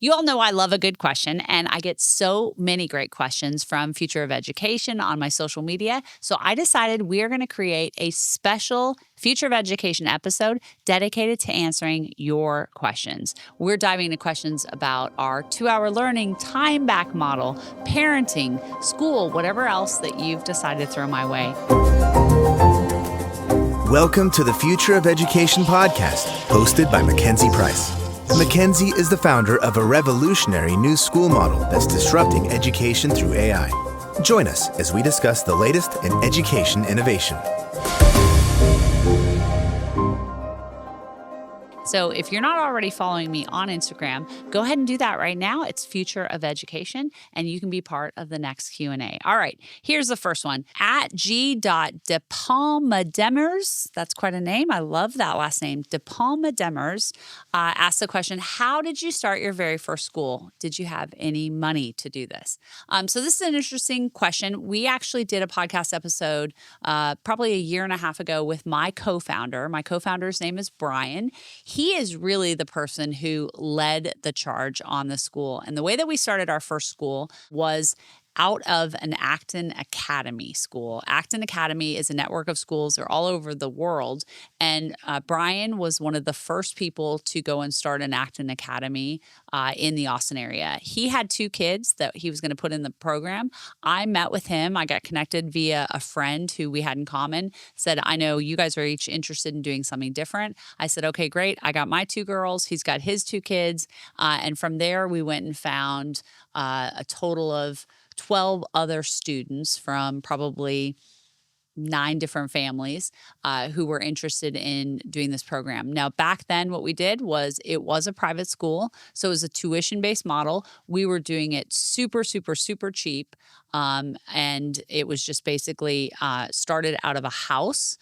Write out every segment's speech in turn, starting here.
You all know I love a good question, and I get so many great questions from Future of Education on my social media. So I decided we're going to create a special Future of Education episode dedicated to answering your questions. We're diving into questions about our 2-hour learning, time back model, parenting, school, whatever else that you've decided to throw my way. Welcome to the Future of Education podcast, hosted by Mackenzie Price. Mackenzie is the founder of a revolutionary new school model that's disrupting education through AI. Join us as we discuss the latest in education innovation. So if you're not already following me on Instagram, go ahead and do that right now. It's Future of Education, and you can be part of the next Q&A. All right, here's the first one. At g.depalmademers, that's quite a name. I love that last name. Depalmademers asked the question, how did you start your very first school? Did you have any money to do this? So this is an interesting question. We actually did a podcast episode probably a year and a half ago with my co-founder. My co-founder's name is Brian. He is really the person who led the charge on the school. And the way that we started our first school was out of an Acton Academy school. Acton Academy is a network of schools. They're all over the world. And Brian was one of the first people to go and start an Acton Academy in the Austin area. He had 2 kids that he was going to put in the program. I met with him. I got connected via a friend who we had in common, said, I know you guys are each interested in doing something different. I said, okay, great. I got my 2 girls. He's got his 2 kids. And from there, we went and found a total of 12 other students from probably 9 different families who were interested in doing this program. Now, back then, what we did was it was a private school. So it was a tuition-based model. We were doing it super, super, super cheap. And it was just basically started out of a house.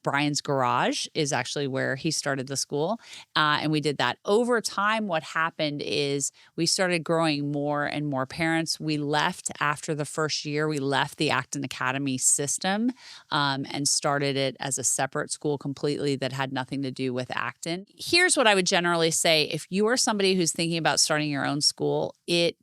Brian's garage is actually where he started the school. And we did that. Over time, what happened is we started growing more and more parents. We left after the first year. We left the Acton Academy system and started it as a separate school completely that had nothing to do with Acton. Here's what I would generally say. If you are somebody who's thinking about starting your own school, it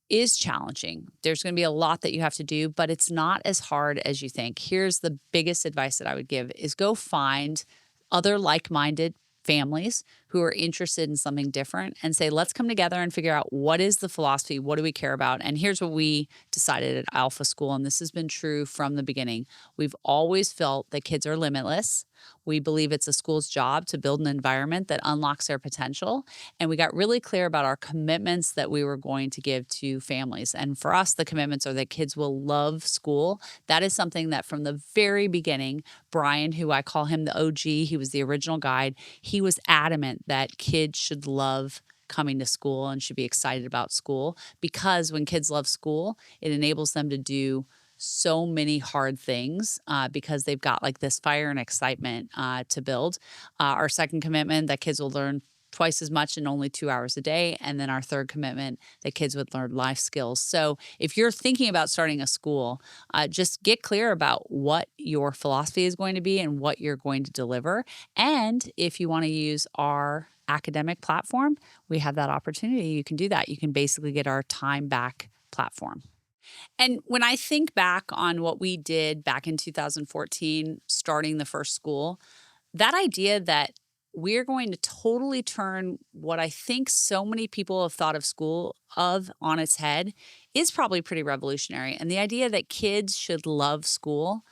is challenging. There's going to be a lot that you have to do, but it's not as hard as you think. Here's the biggest advice that I would give is go find other like-minded families who are interested in something different and say, let's come together and figure out what is the philosophy, what do we care about? And here's what we decided at Alpha School, and this has been true from the beginning. We've always felt that kids are limitless. We believe it's a school's job to build an environment that unlocks their potential. And we got really clear about our commitments that we were going to give to families. And for us, the commitments are that kids will love school. That is something that from the very beginning, Brian, who I call him the OG, he was the original guide, he was adamant that kids should love coming to school and should be excited about school, because when kids love school, it enables them to do so many hard things because they've got like this fire and excitement to build. Our second commitment, that kids will learn twice as much in only 2 hours a day. And then our third commitment, that kids would learn life skills. So if you're thinking about starting a school, just get clear about what your philosophy is going to be and what you're going to deliver. And if you want to use our academic platform, we have that opportunity. You can do that. You can basically get our time back platform. And when I think back on what we did back in 2014, starting the first school, that idea that we're going to totally turn what I think so many people have thought of school of on its head is probably pretty revolutionary. And the idea that kids should love school,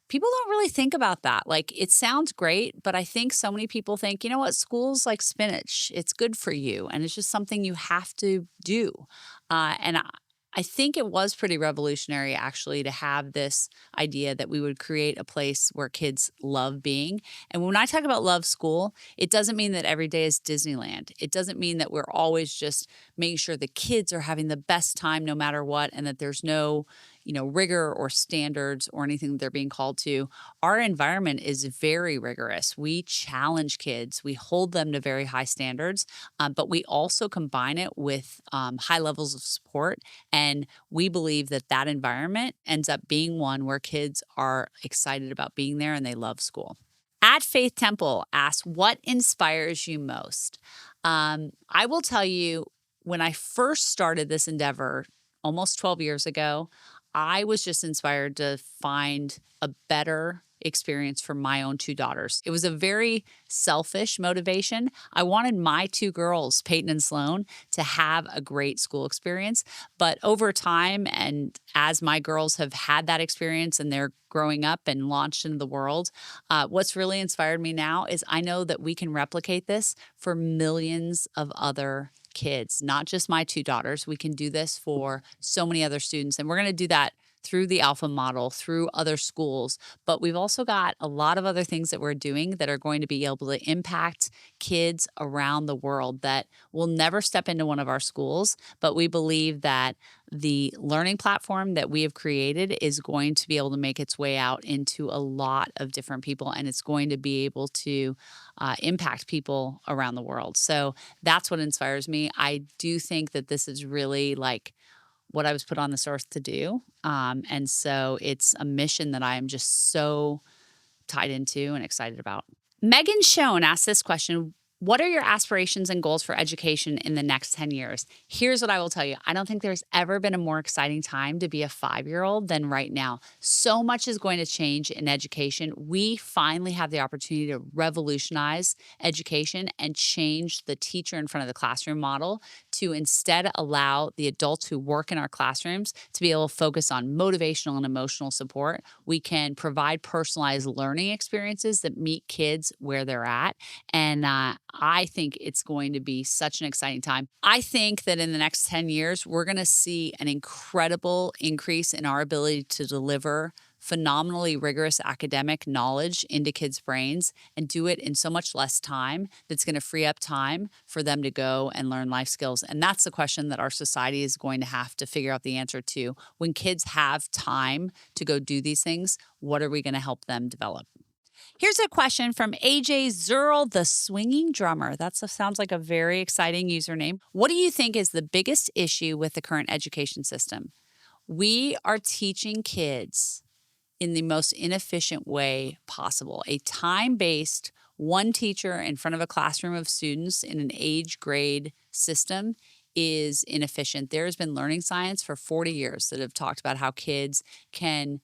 people don't really think about that. Like, it sounds great, but I think so many people think, you know what, school's like spinach. It's good for you. And it's just something you have to do. And I think it was pretty revolutionary, actually, to have this idea that we would create a place where kids love being. And when I talk about love school, it doesn't mean that every day is Disneyland. It doesn't mean that we're always just making sure the kids are having the best time no matter what, and that there's no rigor or standards or anything that they're being called to. Our environment is very rigorous. We challenge kids. We hold them to very high standards, but we also combine it with high levels of support. And we believe that that environment ends up being one where kids are excited about being there and they love school. At Faith Temple asks, what inspires you most? I will tell you, when I first started this endeavor almost 12 years ago, I was just inspired to find a better experience for my own two daughters. It was a very selfish motivation. I wanted my two girls, Peyton and Sloan, to have a great school experience. But over time, and as my girls have had that experience and they're growing up and launched into the world, what's really inspired me now is I know that we can replicate this for millions of other kids, not just my two daughters. We can do this for so many other students. And we're going to do that through the Alpha model, through other schools. But we've also got a lot of other things that we're doing that are going to be able to impact kids around the world that will never step into one of our schools. But we believe that the learning platform that we have created is going to be able to make its way out into a lot of different people, and it's going to be able to impact people around the world. So that's what inspires me. I do think that this is really like what I was put on this earth to do. And so it's a mission that I am just so tied into and excited about. Megan Schoen asked this question: what are your aspirations and goals for education in the next 10 years? Here's what I will tell you. I don't think there's ever been a more exciting time to be a 5-year-old than right now. So much is going to change in education. We finally have the opportunity to revolutionize education and change the teacher in front of the classroom model to instead allow the adults who work in our classrooms to be able to focus on motivational and emotional support. We can provide personalized learning experiences that meet kids where they're at. And I think it's going to be such an exciting time. I think that in the next 10 years, we're going to see an incredible increase in our ability to deliver phenomenally rigorous academic knowledge into kids' brains and do it in so much less time that's going to free up time for them to go and learn life skills. And that's the question that our society is going to have to figure out the answer to. When kids have time to go do these things, what are we going to help them develop? Here's a question from AJ Zerl, the swinging drummer. That sounds like a very exciting username. What do you think is the biggest issue with the current education system? We are teaching kids in the most inefficient way possible. A time-based, one teacher in front of a classroom of students in an age grade system is inefficient. There has been learning science for 40 years that have talked about how kids can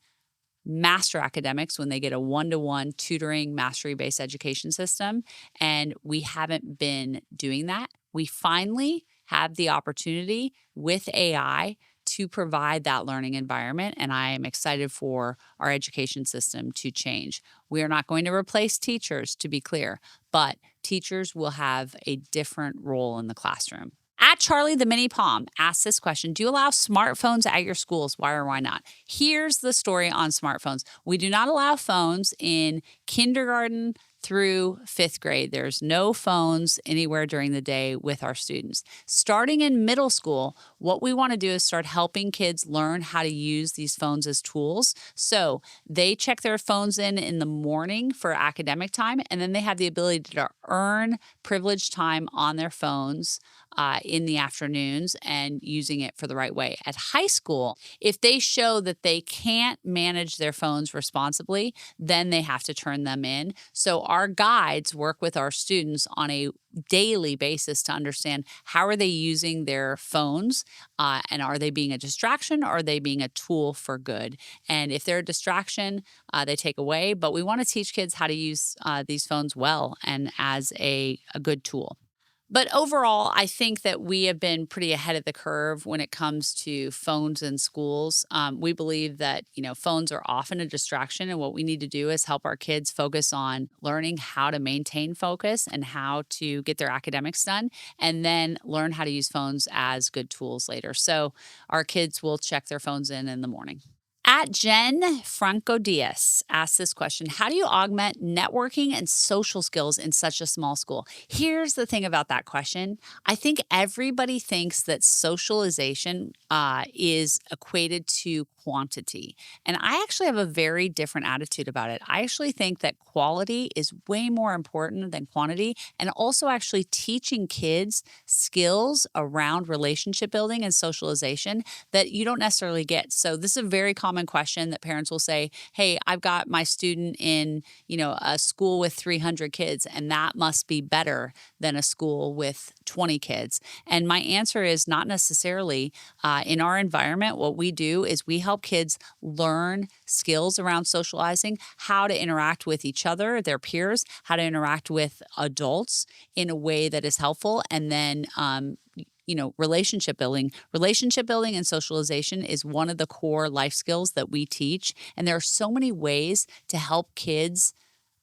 master academics when they get a one-to-one tutoring mastery-based education system. And we haven't been doing that. We finally have the opportunity with AI to provide that learning environment. And I am excited for our education system to change. We are not going to replace teachers, to be clear, but teachers will have a different role in the classroom. At Charlie the Mini Palm asks this question: do you allow smartphones at your schools? Why or why not? Here's the story on smartphones. We do not allow phones in kindergarten through 5th grade. There's no phones anywhere during the day with our students. Starting in middle school, what we want to do is start helping kids learn how to use these phones as tools. So they check their phones in the morning for academic time, and then they have the ability to earn privileged time on their phones in the afternoons and using it for the right way. At high school, if they show that they can't manage their phones responsibly, then they have to turn them in. So our guides work with our students on a daily basis to understand how are they using their phones and are they being a distraction or are they being a tool for good? And if they're a distraction, they take away. But we want to teach kids how to use these phones well and as a good tool. But overall, I think that we have been pretty ahead of the curve when it comes to phones in schools. We believe that, phones are often a distraction, and what we need to do is help our kids focus on learning how to maintain focus and how to get their academics done, and then learn how to use phones as good tools later. So our kids will check their phones in the morning. At Jen Franco Diaz asks this question: how do you augment networking and social skills in such a small school? Here's the thing about that question. I think everybody thinks that socialization is equated to quantity. And I actually have a very different attitude about it. I actually think that quality is way more important than quantity, and also actually teaching kids skills around relationship building and socialization that you don't necessarily get. So this is a very common question that parents will say, hey, I've got my student in, a school with 300 kids, and that must be better than a school with 20 kids. And my answer is not necessarily. In our environment, what we do is we help kids learn skills around socializing, how to interact with each other, their peers, how to interact with adults in a way that is helpful. And then, relationship building. Relationship building and socialization is one of the core life skills that we teach. And there are so many ways to help kids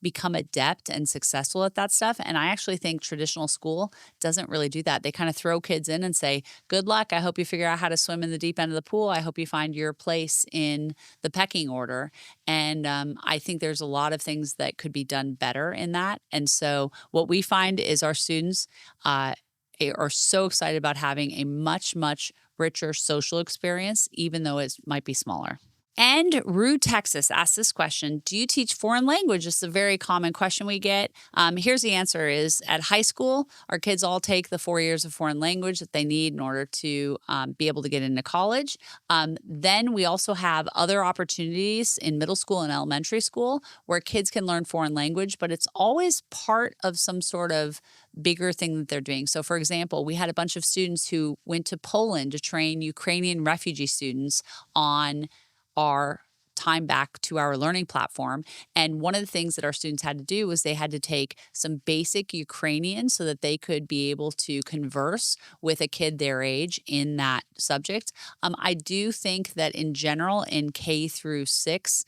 become adept and successful at that stuff. And I actually think traditional school doesn't really do that. They kind of throw kids in and say, good luck. I hope you figure out how to swim in the deep end of the pool. I hope you find your place in the pecking order. And I think there's a lot of things that could be done better in that. And so what we find is our students are so excited about having a much, much richer social experience, even though it might be smaller. And Rue, Texas asks this question, do you teach foreign language? This is a very common question we get. Here's the answer is at high school, our kids all take the 4 years of foreign language that they need in order to be able to get into college. Then we also have other opportunities in middle school and elementary school where kids can learn foreign language, but it's always part of some sort of bigger thing that they're doing. So for example, we had a bunch of students who went to Poland to train Ukrainian refugee students on our time back to our learning platform. And one of the things that our students had to do was they had to take some basic Ukrainian so that they could be able to converse with a kid their age in that subject. I do think that in general, in K through 6,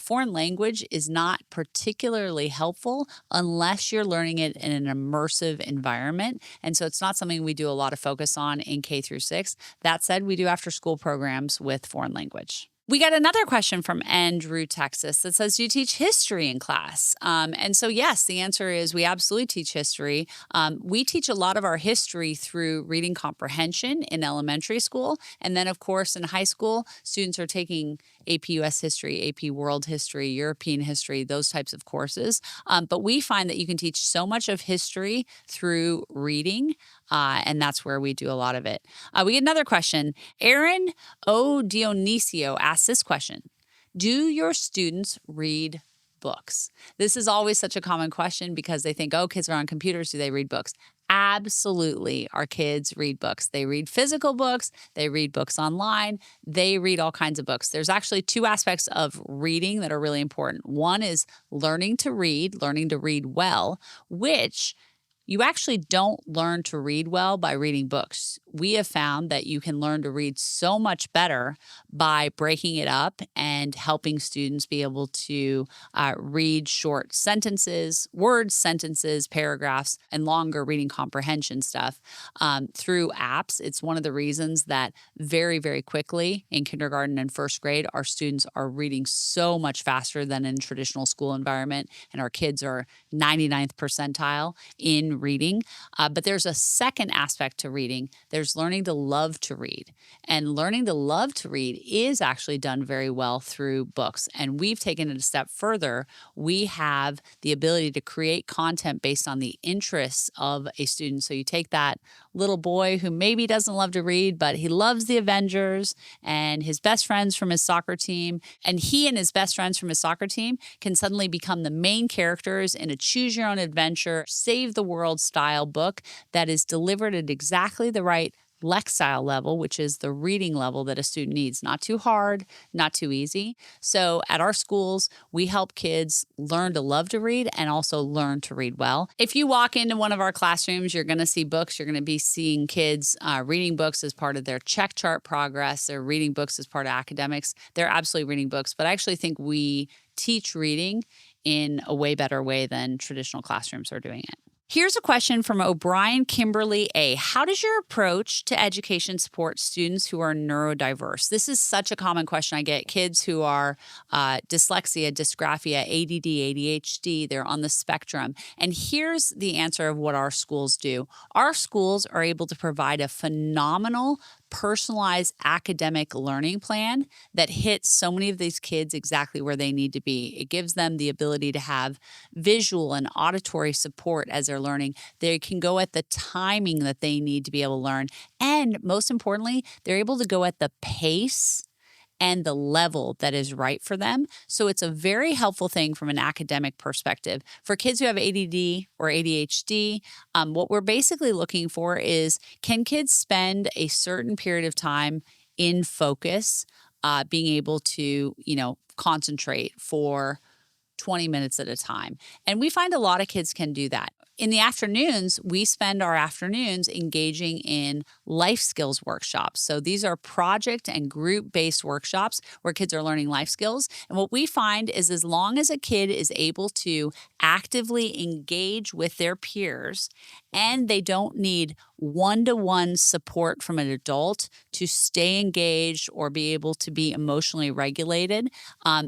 foreign language is not particularly helpful unless you're learning it in an immersive environment. And so it's not something we do a lot of focus on in K through 6. That said, we do after school programs with foreign language. We got another question from Andrew, Texas that says, do you teach history in class? And so, yes, the answer is we absolutely teach history. We teach a lot of our history through reading comprehension in elementary school. And then, of course, in high school, students are taking AP US history, AP world history, European history, those types of courses. But we find that you can teach so much of history through reading. And that's where we do a lot of it. We get another question. Aaron O. Dionisio asks this question. Do your students read books? This is always such a common question because they think, oh, kids are on computers. Do they read books? Absolutely. Our kids read books. They read physical books. They read books online. They read all kinds of books. There's actually 2 aspects of reading that are really important. One is learning to read well, which you actually don't learn to read well by reading books. We have found that you can learn to read so much better by breaking it up and helping students be able to read short sentences, words, sentences, paragraphs, and longer reading comprehension stuff through apps. It's one of the reasons that very, very quickly in kindergarten and first grade, our students are reading so much faster than in traditional school environment, and our kids are 99th percentile in reading. But there's a second aspect to reading. There's learning to love to read. And learning to love to read is actually done very well through books. And we've taken it a step further. We have the ability to create content based on the interests of a student. So you take that little boy who maybe doesn't love to read, but he loves the Avengers and his best friends from his soccer team. And he and his best friends from his soccer team can suddenly become the main characters in a choose your own adventure, save the world style book that is delivered at exactly the right Lexile level, which is the reading level that a student needs. Not too hard, not too easy. So at our schools, we help kids learn to love to read and also learn to read well. If you walk into one of our classrooms, you're going to see books. You're going to be seeing kids reading books as part of their check chart progress. They're reading books as part of academics. They're absolutely reading books. But I actually think we teach reading in a way better way than traditional classrooms are doing it. Here's a question from O'Brien Kimberly A. How does your approach to education support students who are neurodiverse? This is such a common question I get. Kids who are dyslexia, dysgraphia, ADD, ADHD, they're on the spectrum. And here's the answer of what our schools do. Our schools are able to provide a phenomenal personalized academic learning plan that hits so many of these kids exactly where they need to be. It gives them the ability to have visual and auditory support as they're learning. They can go at the timing that they need to be able to learn. And most importantly, they're able to go at the pace and the level that is right for them. So it's a very helpful thing from an academic perspective. For kids who have ADD or ADHD, what we're basically looking for is, can kids spend a certain period of time in focus, being able to, concentrate for 20 minutes at a time. And we find a lot of kids can do that. In the afternoons, we spend our afternoons engaging in life skills workshops. So these are project and group-based workshops where kids are learning life skills. And what we find is, as long as a kid is able to actively engage with their peers and they don't need one-to-one support from an adult to stay engaged or be able to be emotionally regulated,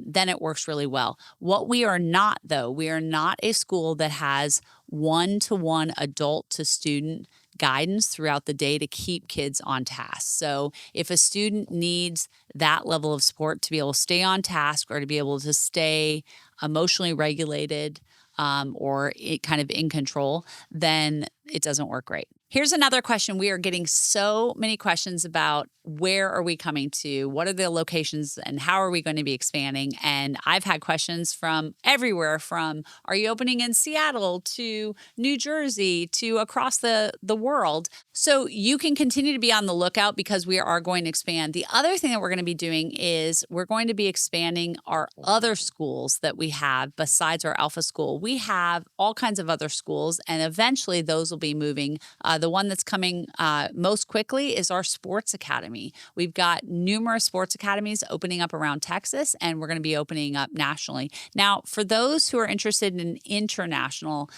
then it works really well. What we are not, though, we are not a school that has one-to-one adult to student guidance throughout the day to keep kids on task. So if a student needs that level of support to be able to stay on task or to be able to stay emotionally regulated, or kind of in control, then it doesn't work great. Here's another question. We are getting so many questions about, where are we coming to? What are the locations and how are we going to be expanding? And I've had questions from everywhere, from, are you opening in Seattle to New Jersey to across the world? So you can continue to be on the lookout, because we are going to expand. The other thing that we're going to be doing is we're going to be expanding our other schools that we have besides our Alpha School. We have all kinds of other schools, and eventually those will be moving. The one that's coming most quickly is our sports academy. We've got numerous sports academies opening up around Texas, and we're going to be opening up nationally. Now, for those who are interested in international,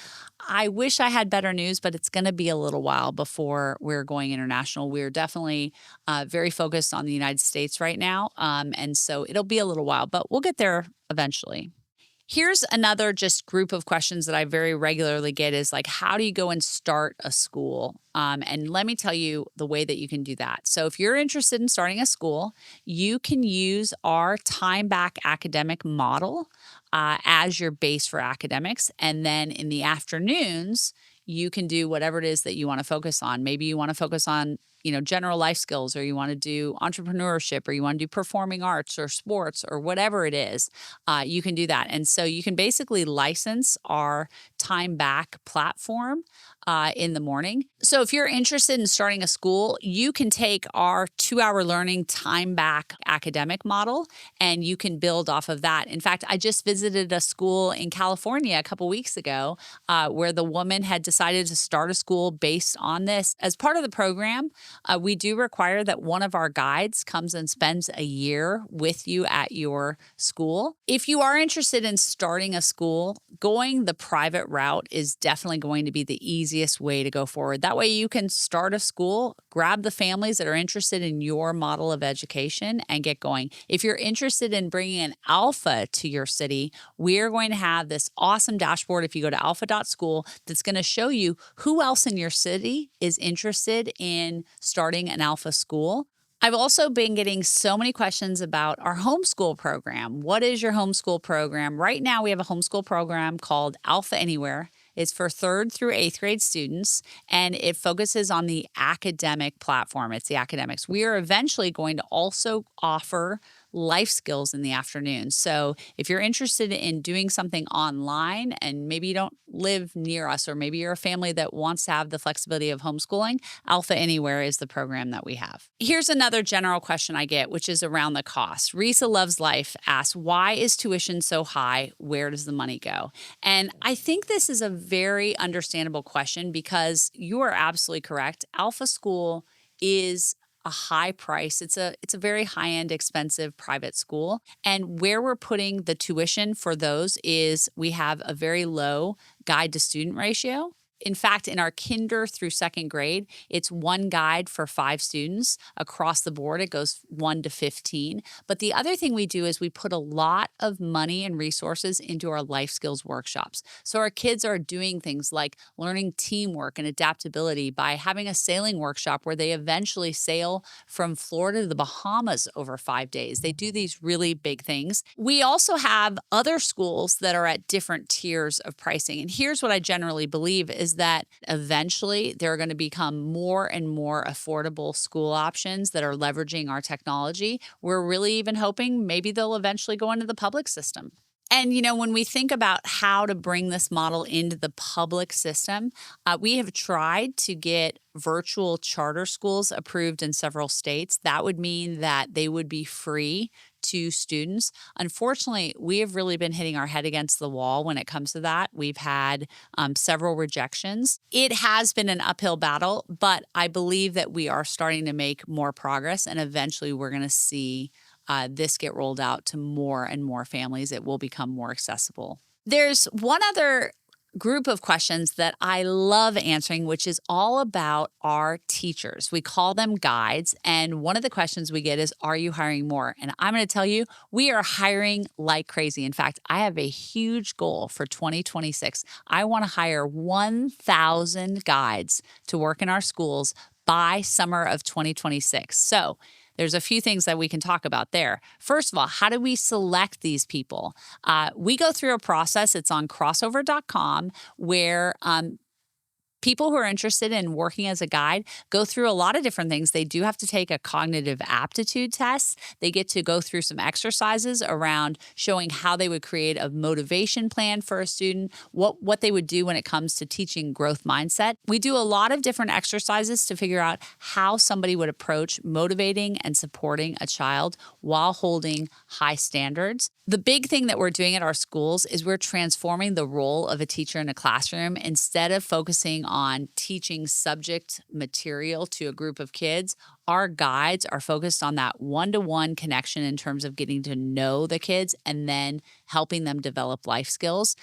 I wish I had better news, but it's going to be a little while before we're going international. We're definitely very focused on the United States right now, and so it'll be a little while, but we'll get there eventually. Here's another just group of questions that I very regularly get is like, how do you go and start a school? And let me tell you the way that you can do that. So if you're interested in starting a school, you can use our time back academic model as your base for academics. And then in the afternoons, you can do whatever it is that you want to focus on. Maybe you want to focus on general life skills, or you want to do entrepreneurship, or you want to do performing arts or sports or whatever it is, you can do that. And so you can basically license our time back platform in the morning. So if you're interested in starting a school, you can take our 2-hour learning time back academic model and you can build off of that. In fact, I just visited a school in California a couple weeks ago where the woman had decided to start a school based on this. As part of the program, we do require that one of our guides comes and spends a year with you at your school. If you are interested in starting a school, going the private route is definitely going to be the easiest way to go forward. That way you can start a school, grab the families that are interested in your model of education and get going. If you're interested in bringing an Alpha to your city, we're going to have this awesome dashboard if you go to alpha.school that's going to show you who else in your city is interested in starting an Alpha school. I've also been getting so many questions about our homeschool program. What is your homeschool program? Right now, we have a homeschool program called Alpha Anywhere. It's for 3rd through 8th grade students, and it focuses on the academic platform. It's the academics. We are eventually going to also offer life skills in the afternoon. So if you're interested in doing something online and maybe you don't live near us, or maybe you're a family that wants to have the flexibility of homeschooling, Alpha Anywhere is the program that we have. Here's another general question I get, which is around the cost. Risa Loves Life asks, why is tuition so high? Where does the money go? And I think this is a very understandable question, because you are absolutely correct. Alpha School is a high price. It's a very high-end, expensive private school. And where we're putting the tuition for those is we have a very low guide to student ratio. In fact, in our kinder through 2nd grade, it's 1 guide for 5 students. Across the board, it goes 1 to 15. But the other thing we do is we put a lot of money and resources into our life skills workshops. So our kids are doing things like learning teamwork and adaptability by having a sailing workshop where they eventually sail from Florida to the Bahamas over 5 days. They do these really big things. We also have other schools that are at different tiers of pricing. And here's what I generally believe is is that eventually there are going to become more and more affordable school options that are leveraging our technology. We're really even hoping maybe they'll eventually go into the public system. And, when we think about how to bring this model into the public system, we have tried to get virtual charter schools approved in several states. That would mean that they would be free to students. Unfortunately, we have really been hitting our head against the wall when it comes to that. We've had several rejections. It has been an uphill battle, but I believe that we are starting to make more progress, and eventually we're going to see this get rolled out to more and more families. It will become more accessible. There's one other group of questions that I love answering, which is all about our teachers. We call them guides. And one of the questions we get is, are you hiring more? And I'm going to tell you, we are hiring like crazy. In fact, I have a huge goal for 2026. I want to hire 1,000 guides to work in our schools by summer of 2026. So there's a few things that we can talk about there. First of all, how do we select these people? We go through a process. It's on crossover.com where people who are interested in working as a guide go through a lot of different things. They do have to take a cognitive aptitude test. They get to go through some exercises around showing how they would create a motivation plan for a student, what they would do when it comes to teaching growth mindset. We do a lot of different exercises to figure out how somebody would approach motivating and supporting a child while holding high standards. The big thing that we're doing at our schools is we're transforming the role of a teacher in a classroom. Instead of focusing on teaching subject material to a group of kids, our guides are focused on that one-to-one connection in terms of getting to know the kids and then helping them develop life skills.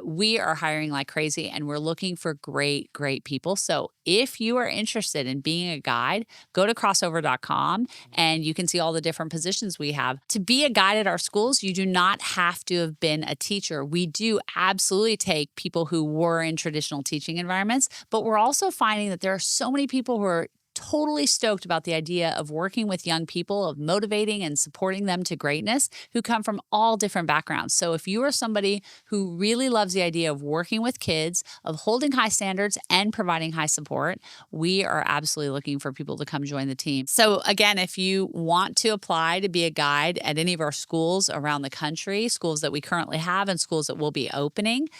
We are hiring like crazy, and we're looking for great, great people. So if you are interested in being a guide, go to crossover.com and you can see all the different positions we have. To be a guide at our schools, you do not have to have been a teacher. We do absolutely take people who were in traditional teaching environments, but we're also finding that there are so many people who are totally stoked about the idea of working with young people, of motivating and supporting them to greatness, who come from all different backgrounds. So if you are somebody who really loves the idea of working with kids, of holding high standards and providing high support, we are absolutely looking for people to come join the team. So again, if you want to apply to be a guide at any of our schools around the country, schools that we currently have and schools that will be opening,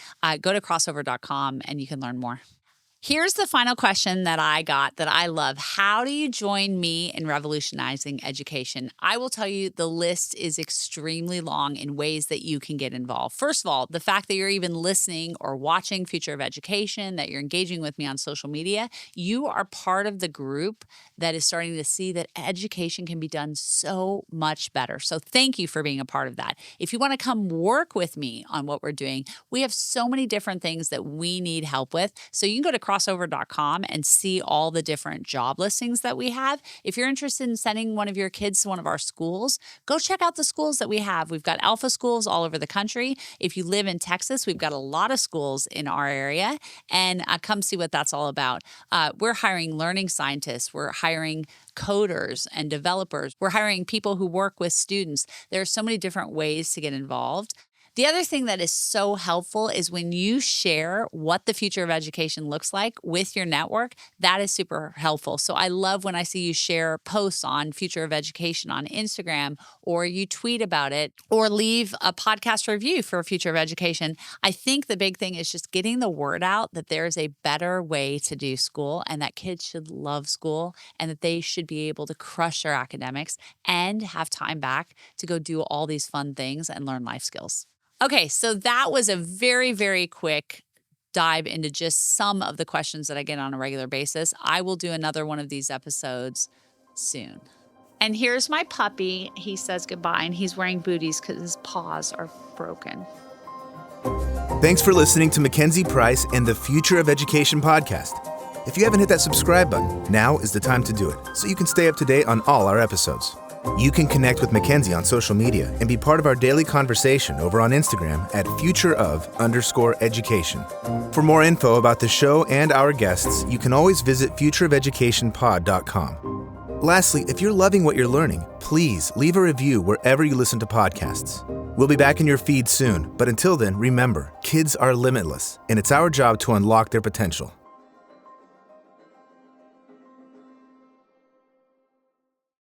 go to crossover.com and you can learn more. Here's the final question that I got that I love. How do you join me in revolutionizing education? I will tell you the list is extremely long in ways that you can get involved. First of all, the fact that you're even listening or watching Future of Education, that you're engaging with me on social media, you are part of the group that is starting to see that education can be done so much better. So thank you for being a part of that. If you want to come work with me on what we're doing, we have so many different things that we need help with. So you can go to crossover.com and see all the different job listings that we have. If you're interested in sending one of your kids to one of our schools, go check out the schools that we have. We've got Alpha schools all over the country. If you live in Texas, we've got a lot of schools in our area, and come see what that's all about. We're hiring learning scientists. We're hiring coders and developers. We're hiring people who work with students. There are so many different ways to get involved. The other thing that is so helpful is when you share what the future of education looks like with your network, that is super helpful. So I love when I see you share posts on Future of Education on Instagram, or you tweet about it, or leave a podcast review for Future of Education. I think the big thing is just getting the word out that there is a better way to do school, and that kids should love school, and that they should be able to crush their academics and have time back to go do all these fun things and learn life skills. Okay, so that was a very, very quick dive into just some of the questions that I get on a regular basis. I will do another one of these episodes soon. And here's my puppy. He says goodbye, and he's wearing booties because his paws are broken. Thanks for listening to Mackenzie Price and the Future of Education podcast. If you haven't hit that subscribe button, now is the time to do it so you can stay up to date on all our episodes. You can connect with Mackenzie on social media and be part of our daily conversation over on Instagram at futureof_education. For more info about the show and our guests, you can always visit futureofeducationpod.com. Lastly, if you're loving what you're learning, please leave a review wherever you listen to podcasts. We'll be back in your feed soon, but until then, remember, kids are limitless, and it's our job to unlock their potential.